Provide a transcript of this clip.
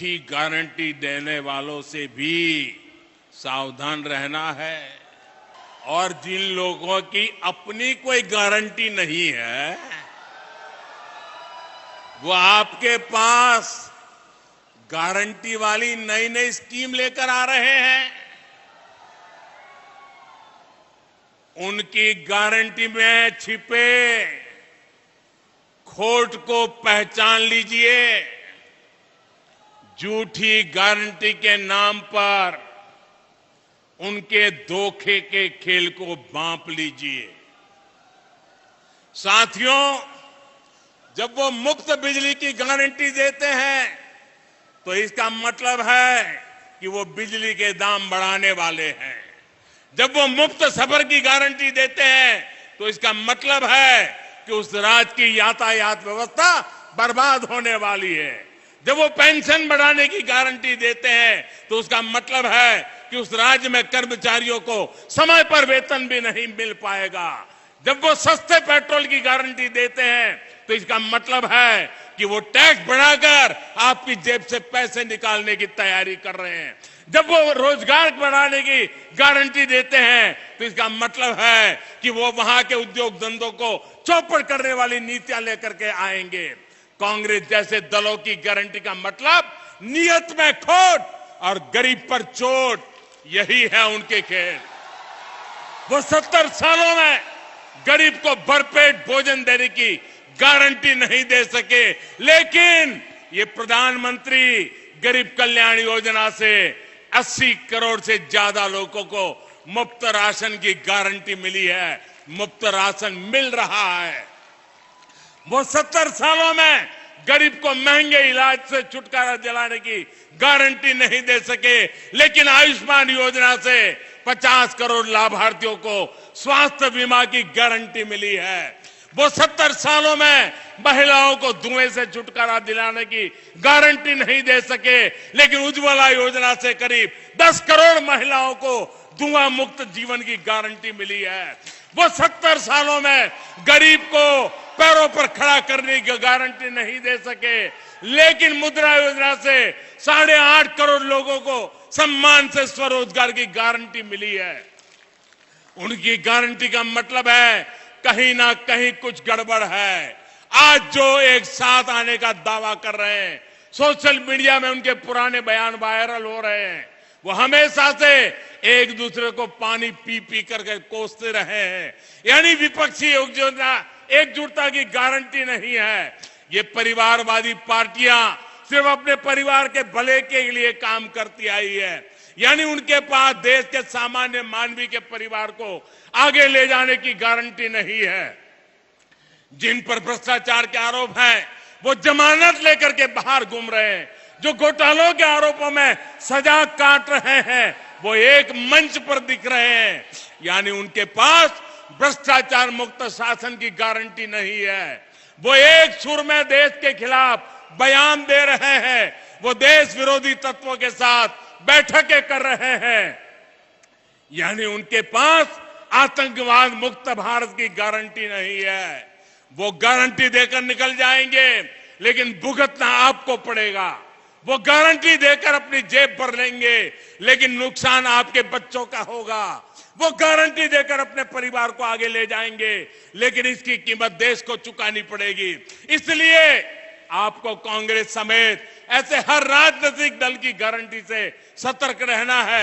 झूठी गारंटी देने वालों से भी सावधान रहना है। और जिन लोगों की अपनी कोई गारंटी नहीं है, वो आपके पास गारंटी वाली नई नई स्कीम लेकर आ रहे हैं। उनकी गारंटी में छिपे खोट को पहचान लीजिए। झूठी गारंटी के नाम पर उनके धोखे के खेल को भांप लीजिए। साथियों, जब वो मुफ्त बिजली की गारंटी देते हैं तो इसका मतलब है कि वो बिजली के दाम बढ़ाने वाले हैं। जब वो मुफ्त सफर की गारंटी देते हैं तो इसका मतलब है कि उस राज्य की यातायात व्यवस्था बर्बाद होने वाली है। जब वो पेंशन बढ़ाने की गारंटी देते हैं तो उसका मतलब है कि उस राज्य में कर्मचारियों को समय पर वेतन भी नहीं मिल पाएगा। जब वो सस्ते पेट्रोल की गारंटी देते हैं तो इसका मतलब है कि वो टैक्स बढ़ाकर आपकी जेब से पैसे निकालने की तैयारी कर रहे हैं। जब वो रोजगार बढ़ाने की गारंटी देते हैं तो इसका मतलब है कि वो वहां के उद्योग धंधों को चौपट करने वाली नीतियां लेकर के आएंगे। कांग्रेस जैसे दलों की गारंटी का मतलब नियत में खोट और गरीब पर चोट, यही है उनके खेल। वो 70 सालों में गरीब को भरपेट भोजन देने की गारंटी नहीं दे सके, लेकिन ये प्रधानमंत्री गरीब कल्याण योजना से 80 करोड़ से ज्यादा लोगों को मुफ्त राशन की गारंटी मिली है। मुफ्त राशन मिल रहा है। वो 70 सालों में गरीब को महंगे इलाज से छुटकारा दिलाने की गारंटी नहीं दे सके, लेकिन आयुष्मान योजना से 50 करोड़ लाभार्थियों को स्वास्थ्य बीमा की गारंटी मिली है। वो 70 सालों में महिलाओं को धुएं से छुटकारा दिलाने की गारंटी नहीं दे सके, लेकिन उज्ज्वला योजना से करीब 10 करोड़ महिलाओं को धुआं मुक्त जीवन की गारंटी मिली है। वो 70 सालों में गरीब को पैरों पर खड़ा करने की गारंटी नहीं दे सके, लेकिन मुद्रा योजना से 8.5 करोड़ लोगों को सम्मान से स्वरोजगार की गारंटी मिली है। उनकी गारंटी का मतलब है कहीं ना कहीं कुछ गड़बड़ है। आज जो एक साथ आने का दावा कर रहे हैं, सोशल मीडिया में उनके पुराने बयान वायरल हो रहे हैं। वो हमेशा से एक दूसरे को पानी पी पी करके कोसते रहे हैं। यानी विपक्षी एकजुटता की गारंटी नहीं है। ये परिवारवादी पार्टियां सिर्फ अपने परिवार के भले के लिए काम करती आई है। यानी उनके पास देश के सामान्य मानवीय के परिवार को आगे ले जाने की गारंटी नहीं है। जिन पर भ्रष्टाचार के आरोप हैं, वो जमानत लेकर के बाहर घूम रहे हैं। जो घोटालों के आरोपों में सजा काट रहे हैं, वो एक मंच पर दिख रहे हैं। यानी उनके पास भ्रष्टाचार मुक्त शासन की गारंटी नहीं है। वो एक सुर में देश के खिलाफ बयान दे रहे हैं। वो देश विरोधी तत्वों के साथ बैठकें कर रहे हैं। यानी उनके पास आतंकवाद मुक्त भारत की गारंटी नहीं है। वो गारंटी देकर निकल जाएंगे, लेकिन भुगतना आपको पड़ेगा। वो गारंटी देकर अपनी जेब भर लेंगे, लेकिन नुकसान आपके बच्चों का होगा। वो गारंटी देकर अपने परिवार को आगे ले जाएंगे, लेकिन इसकी कीमत देश को चुकानी पड़ेगी। इसलिए आपको कांग्रेस समेत ऐसे हर राजनीतिक दल की गारंटी से सतर्क रहना है।